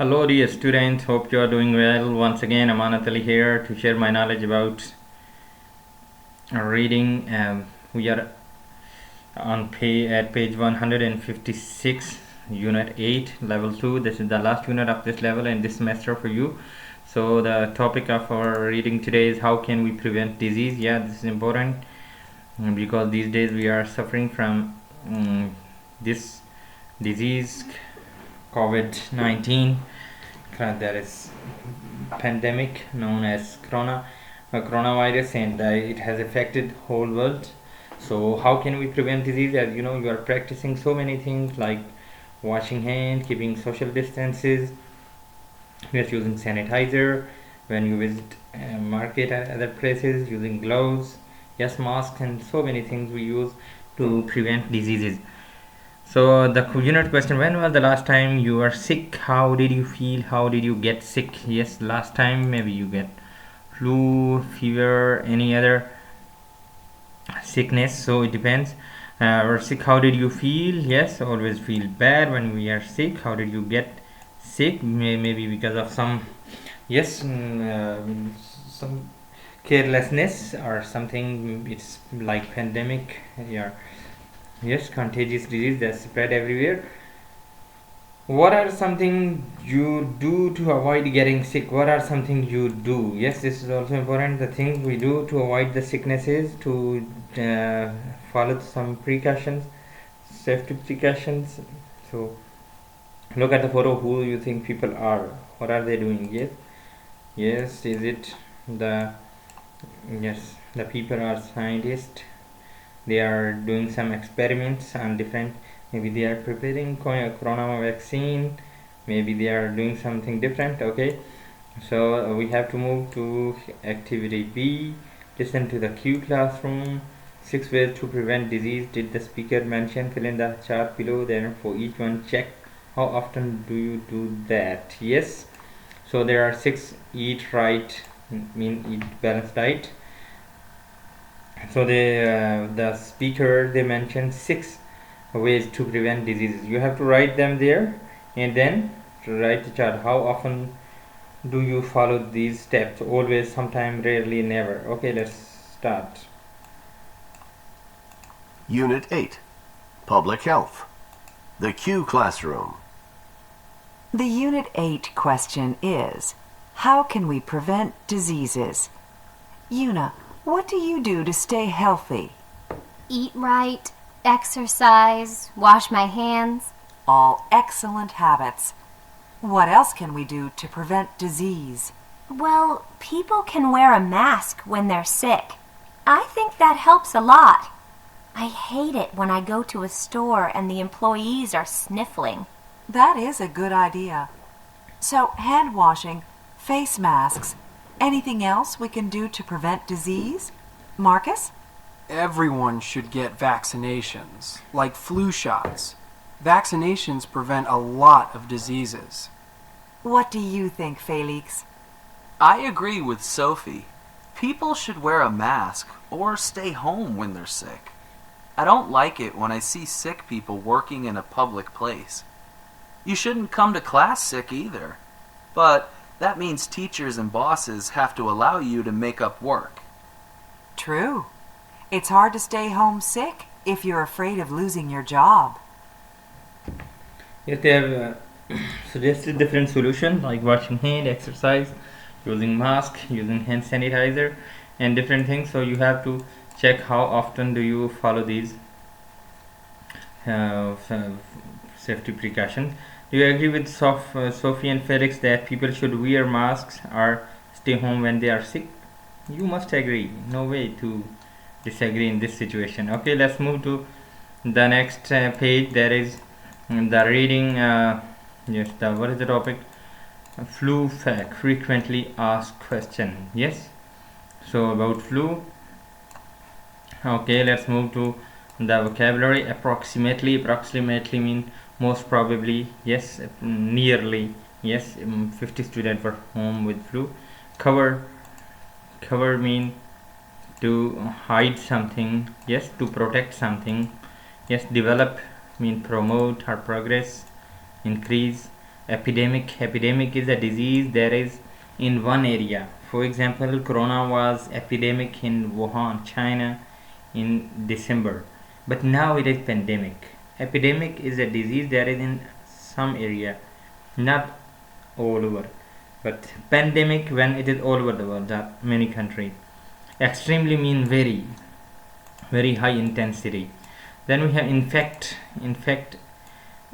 Hello dear students, hope you are doing well. Once again, Amanat Ali here to share my knowledge about reading. We are at page 156, unit 8, level 2. This is the last unit of this level and this semester for you. So the topic of our reading today is how can we prevent disease. Yeah, this is important because these days we are suffering from this disease, COVID-19. There is pandemic known as coronavirus, and it has affected whole world. So how can we prevent disease? As you know, you are practicing so many things like washing hands, keeping social distances, yes, using sanitizer when you visit market and other places, using gloves, yes, masks, and so many things we use to prevent diseases. So the unit question: when was the last time you were sick? How did you feel? How did you get sick? Yes, last time maybe you get flu, fever, any other sickness. So it depends. Or sick. How did you feel? Yes, always feel bad when we are sick. How did you get sick? Maybe because of some some carelessness or something. It's like pandemic. Yeah. Yes, contagious disease that spread everywhere. What are something you do to avoid getting sick? What are something you do? Yes, this is also important. The things we do to avoid the sicknesses, to follow some precautions, safety precautions. So look at the photo. Who you think people are? What are they doing? Yes. Is it the the people are scientists? They are doing some experiments on different, maybe they are preparing corona vaccine, maybe they are doing something different. Okay, so we have to move to activity B. Listen to the Q classroom. 6 ways to prevent disease did the speaker mention? Fill in the chart below. Then for each one, check how often do you do that. Yes, so there are 6. Eat right, mean eat balanced diet. So the speaker, they mentioned 6 ways to prevent diseases. You have to write them there and then write the chart. How often do you follow these steps? Always, sometime, rarely, never. Okay, let's start. Unit 8, Public Health. The Q Classroom. The Unit 8 question is, how can we prevent diseases? Una, what do you do to stay healthy? Eat right, exercise, wash my hands. All excellent habits. What else can we do to prevent disease? Well, people can wear a mask when they're sick. I think that helps a lot. I hate it when I go to a store and the employees are sniffling. That is a good idea. So, hand washing, face masks, anything else we can do to prevent disease? Marcus? Everyone should get vaccinations, like flu shots. Vaccinations prevent a lot of diseases. What do you think, Felix? I agree with Sophie. People should wear a mask or stay home when they're sick. I don't like it when I see sick people working in a public place. You shouldn't come to class sick either. But that means teachers and bosses have to allow you to make up work. True. It's hard to stay home sick if you're afraid of losing your job. Yes, they have suggested different solutions like washing hand, exercise, using mask, using hand sanitizer, and different things. So you have to check how often do you follow these safety precautions. Do you agree with Sophie and Felix that people should wear masks or stay home when they are sick? You must agree. No way to disagree in this situation. Okay, let's move to the next page. There is the reading. What is the topic? Flu fact. Frequently asked question. Yes. So about flu. Okay, let's move to the vocabulary. Approximately mean most probably. Yes. Nearly. Yes. 50 students were home with flu. Cover mean to hide something. Yes. To protect something. Yes. Develop mean promote or progress, increase. Epidemic is a disease that is in one area. For example, corona was epidemic in Wuhan, China in December, but now it is pandemic. Epidemic is a disease that is in some area, not all over, but pandemic when it is all over the world, that many countries. Extremely mean very, very high intensity. Then we have infect. Infect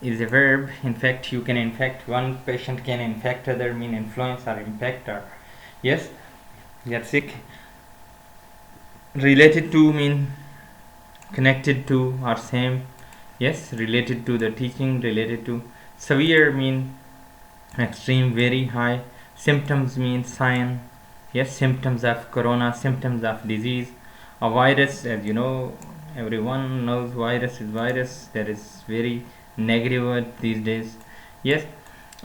is a verb. Infect, you can infect, one patient can infect other, mean influence or impact, or yes, get sick. Related to mean connected to or same, yes, related to the teaching, related to. Severe mean extreme, very high. Symptoms mean sign, yes, symptoms of corona, symptoms of disease. A virus, as you know, everyone knows virus is virus, that is very negative word these days, yes.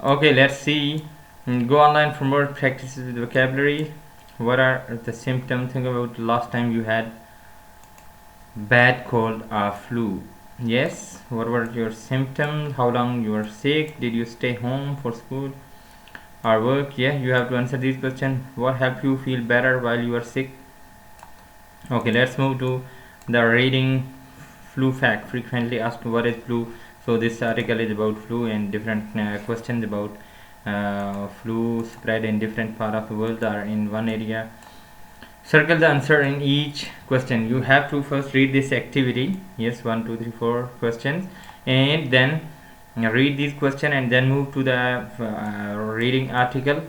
Okay, let's see. Go online for more practices with vocabulary. What are the symptoms? Think about last time you had bad cold or flu, yes. What were your symptoms? How long you were sick? Did you stay home for school or work? Yeah, you have to answer these questions. What helped you feel better while you were sick? Okay, let's move to the reading. Flu fact, frequently asked what is flu. So this article is about flu and different questions about flu spread in different part of the world or in one area. Circle the answer in each question. You have to first read this activity, yes, 1 2 3 4 questions, and then read these questions and then move to the reading article,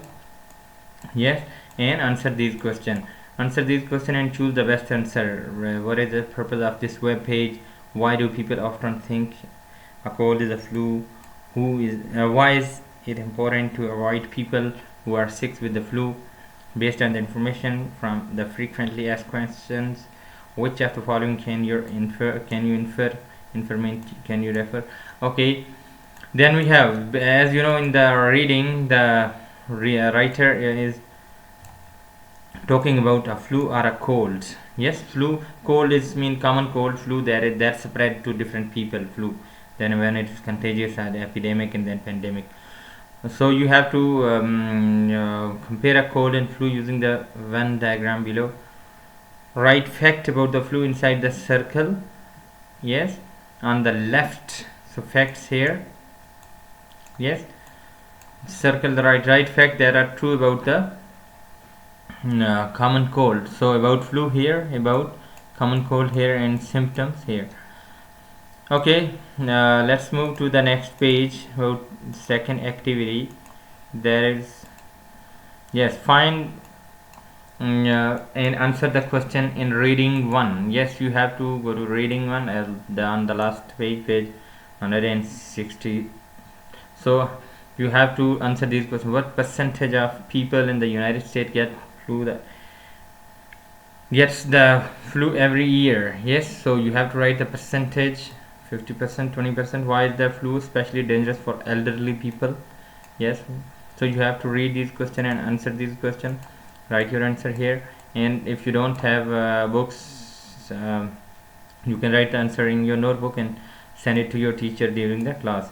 yes, and answer these questions. Answer these questions and choose the best answer. What is the purpose of this web page? Why do people often think a cold is a flu? Why is it important to avoid people who are sick with the flu? Based on the information from the frequently asked questions, which of the following can you refer? Okay, then we have, as you know, in the reading, the writer is talking about a flu or a cold. Yes, flu, cold is mean common cold. Flu, that spread to different people. Flu, then when it is contagious, the epidemic, and then pandemic. So you have to compare a cold and flu using the Venn diagram below. Write fact about the flu inside the circle, yes, on the left. So facts here, yes, circle the right fact that are true about the common cold. So about flu here, about common cold here, and symptoms here. Okay, let's move to the next page about second activity. There is, yes, find and answer the question in reading 1. Yes, you have to go to reading 1 on the last page 160. So you have to answer these questions. What percentage of people in the United States gets the flu every year? Yes, so you have to write the percentage. 50%, 20%. Why is the flu especially dangerous for elderly people? Yes, so you have to read these questions and answer these questions. Write your answer here, and if you don't have books, you can write the answer in your notebook and send it to your teacher during the class.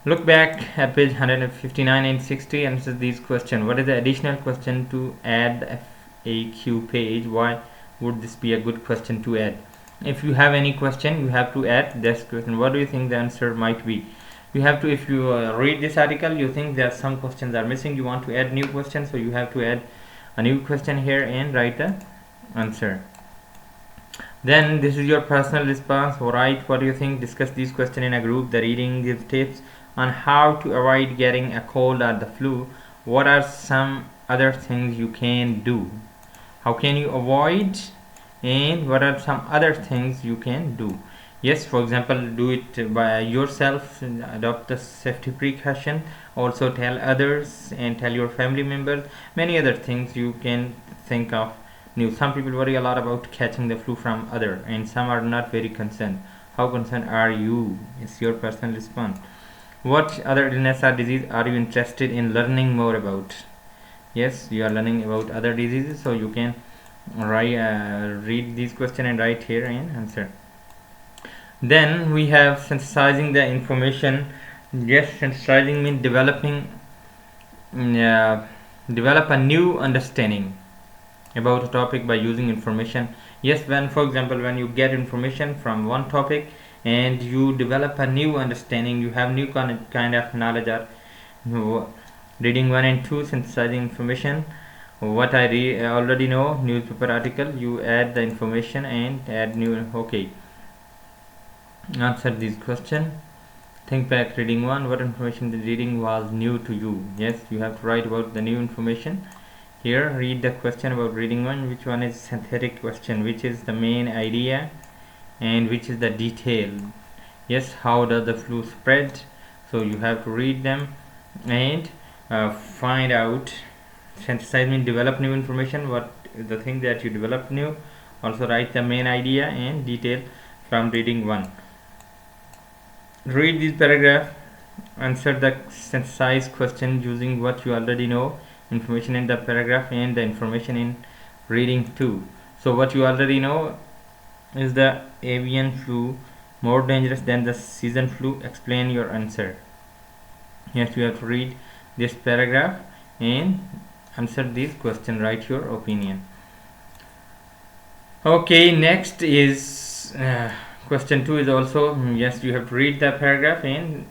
Look back at page 159 and 60 and answer these questions. What is the additional question to add the FAQ page? Why would this be a good question to add? If you have any question, you have to add this question. What do you think the answer might be? You have to, if you read this article, you think that some questions are missing, you want to add new questions, so you have to add a new question here and write the answer. Then this is your personal response. Write what do you think, discuss these questions in a group. The reading gives tips on how to avoid getting a cold or the flu. What are some other things you can do? How can you avoid, and what are some other things you can do? Yes, for example, do it by yourself, adopt the safety precaution, also tell others and tell your family members. Many other things you can think of new. Some people worry a lot about catching the flu from other, and some are not very concerned. How concerned are you? It's your personal response. What other illness or disease are you interested in learning more about? Yes, you are learning about other diseases, so you can read these questions and write here and answer. Then we have synthesizing the information. Yes, synthesizing means develop a new understanding about a topic by using information. Yes, when for example when you get information from one topic and you develop a new understanding, you have new kind of knowledge, or reading 1 and 2, synthesizing information. What I already know, newspaper article, you add the information and add new. Okay, answer this question. Think back, reading 1, what information the reading was new to you? Yes, you have to write about the new information. Here, read the question about reading 1. Which one is synthetic question? Which is the main idea? And which is the detail? Yes, how does the flu spread? So you have to read them and find out. Synthesize means develop new information. What is the thing that you develop new? Also write the main idea and detail from reading 1. Read this paragraph, answer the synthesized question using what you already know, information in the paragraph and the information in reading 2. So what you already know is the avian flu more dangerous than the season flu. Explain your answer. Yes, you have to read this paragraph and answer this question, write your opinion. Okay, next is question 2 is also, yes, you have to read the paragraph and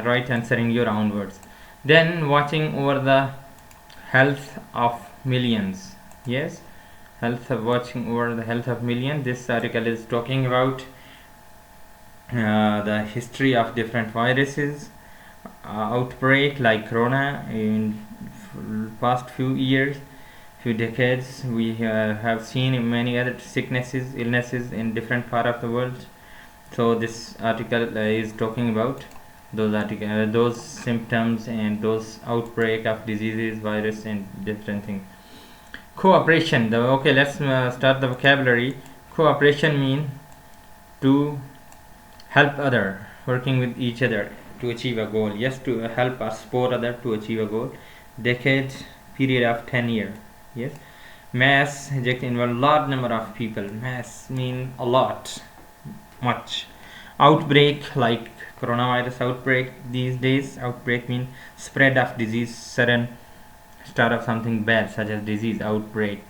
write answering your own words. Then watching over the health of millions. Yes, watching over the health of millions. This article is talking about the history of different viruses, outbreak like corona in past few years, few decades. We have seen many other sicknesses, illnesses in different part of the world. So this article is talking about those symptoms and those outbreak of diseases, virus and different things. Cooperation. Okay, let's start the vocabulary. Cooperation means to help other, working with each other to achieve a goal. Yes, to help or support other to achieve a goal. Decade, period of 10 years. Yes. Mass eject involve large number of people. Mass mean a lot, much. Outbreak like coronavirus outbreak these days. Outbreak mean spread of disease, sudden start of something bad such as disease outbreak.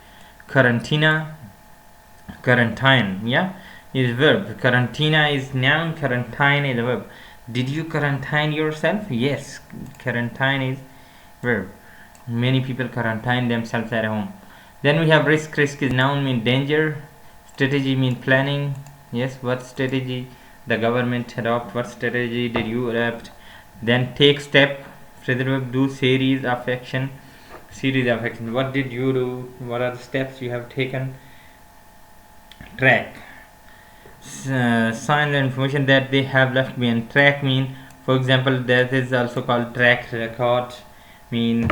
Quarantine, yeah, is verb. Quarantina is noun, quarantine is a verb. Did you quarantine yourself? Yes, quarantine is verb. Many people quarantine themselves at home. Then we have risk. Risk is noun, mean danger. Strategy mean planning. Yes, what strategy the government adopt? What strategy did you adopt? Then take step. Phrasal verb, do series of action. Series of action. What did you do? What are the steps you have taken? Track. Sign the information that they have left behind. Track mean, for example, that is also called track record. Mean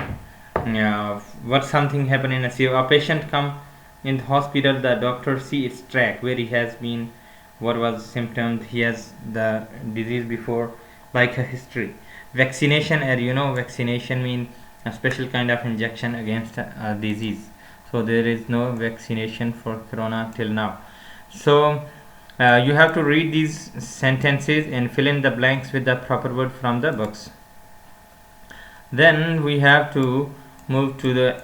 what something happened in a patient come in the hospital, the doctor see its track where he has been, what was symptoms, he has the disease before, like a history. Vaccination, as you know, vaccination mean a special kind of injection against a disease. So there is no vaccination for corona till now. So you have to read these sentences and fill in the blanks with the proper word from the books. Then we have to move to the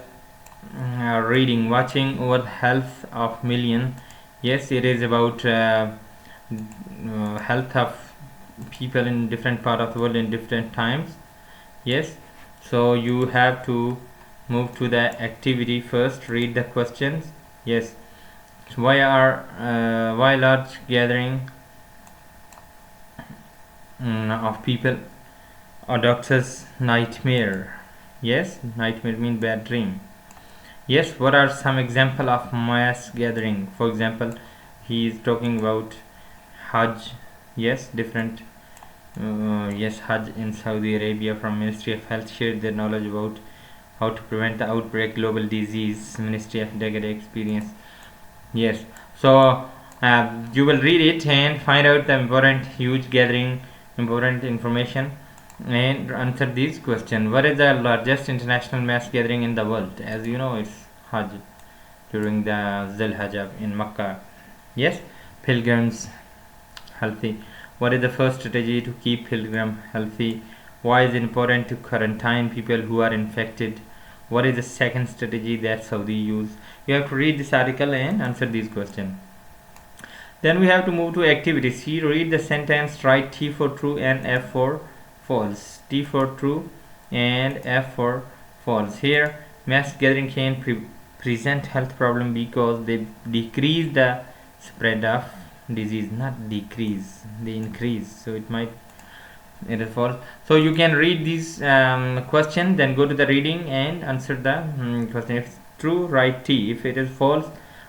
reading, watching over the health of million. Yes, it is about health of people in different part of the world in different times. Yes, so you have to move to the activity first. Read the questions. Yes, so why large gathering of people a doctor's nightmare? Yes, nightmare means bad dream. Yes, what are some example of mass gathering? For example, he is talking about Hajj. Yes, different yes, Hajj in Saudi Arabia from Ministry of Health shared their knowledge about how to prevent the outbreak global disease. Ministry of decade experience. Yes, so you will read it and find out the important huge gathering, important information, and answer these questions. What is the largest international mass gathering in the world? As you know, it's Hajj during the Zil Hajj in Makkah. Yes, pilgrims healthy. What is the first strategy to keep pilgrim healthy? Why is it important to quarantine people who are infected? What is the second strategy that Saudi use? You have to read this article and answer these questions. Then we have to move to activity C. Read the sentence, write T for true and F for false. T for true and F for false. Here, mass gathering can present health problem because they decrease the spread of disease, not decrease, they increase. So it is false. So you can read this question, then go to the reading and answer the question. If it's true, write T. If it is false,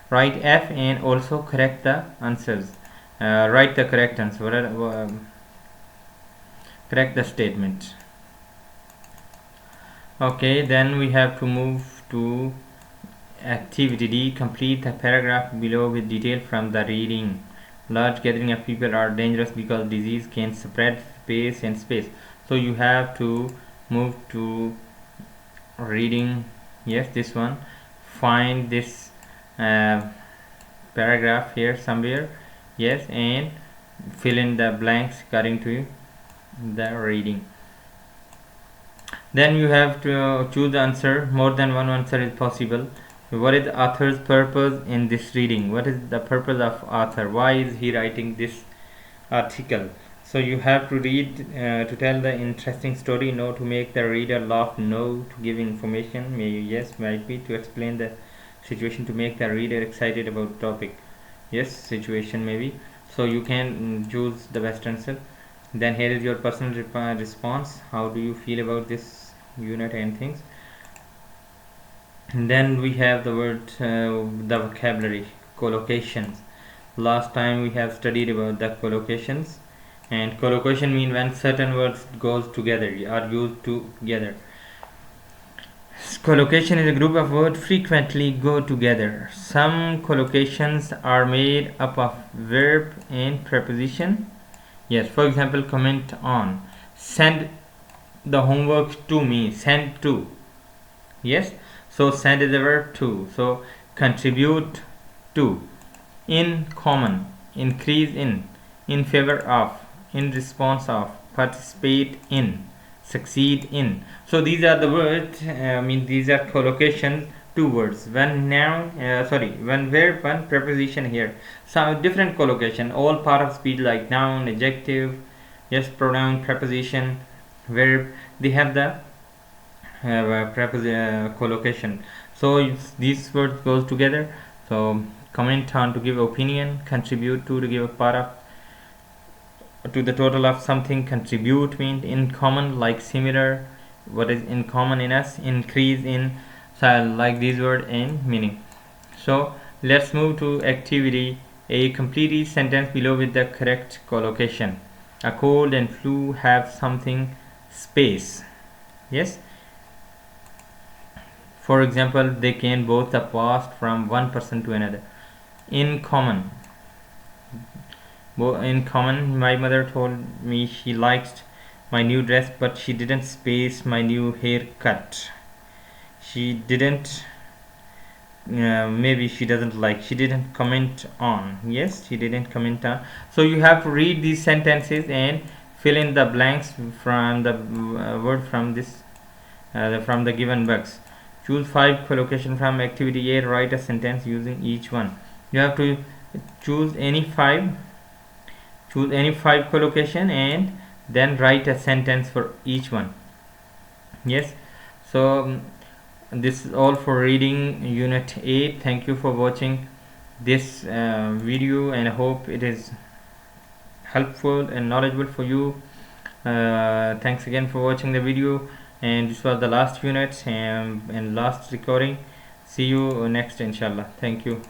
write F and also correct the answers. Write the correct answer. Correct the statement. Okay, then we have to move to activity D. Complete the paragraph below with detail from the reading. Large gathering of people are dangerous because disease can spread space and space. So you have to move to reading. Yes, this one. Find this paragraph here somewhere. Yes, and fill in the blanks according to the reading. Then you have to choose the answer. More than one answer is possible. What is the author's purpose in this reading? What is the purpose of author? Why is he writing this article? So you have to read to tell the interesting story, no to make the reader laugh, no to give information, maybe yes, might be to explain the situation, to make the reader excited about the topic, yes, situation maybe. So you can choose the best answer. Then here is your personal response. How do you feel about this unit and things? And then we have the word, the vocabulary, collocations. Last time we have studied about the collocations, and collocation mean when certain words goes together, are used together. Collocation is a group of words frequently go together. Some collocations are made up of verb and preposition. Yes, for example, comment on. Send the homework to me. Send to. Yes, so send is the verb to. So contribute to. In common. Increase in favor of, in response of, participate in, succeed in. So these are the words, these are collocations, two words, one noun, one verb, one preposition here. Some different collocation, all part of speech like noun, adjective, yes, pronoun, preposition, verb, they have the collocation. So these words goes together. So comment on, to give opinion, contribute to give a part of, to the total of something. Contribute means in common, like similar, what is in common in us. Increase in, so like these word and meaning. So let's move to activity A. Complete each sentence below with the correct collocation. A cold and flu have something space. Yes, for example, they can both are passed from one person to another. In common. In common, my mother told me she liked my new dress, but she didn't space my new haircut. She didn't, maybe she doesn't like, she didn't comment on. Yes, she didn't comment on. So you have to read these sentences and fill in the blanks from the word from this, from the given box. Choose 5 collocation from activity A. Write a sentence using each one. You have to choose any 5 collocation and then write a sentence for each one. Yes, so this is all for reading unit 8. Thank you for watching this video, and I hope it is helpful and knowledgeable for you. Thanks again for watching the video, and this was the last unit and last recording. See you next, inshallah. Thank you.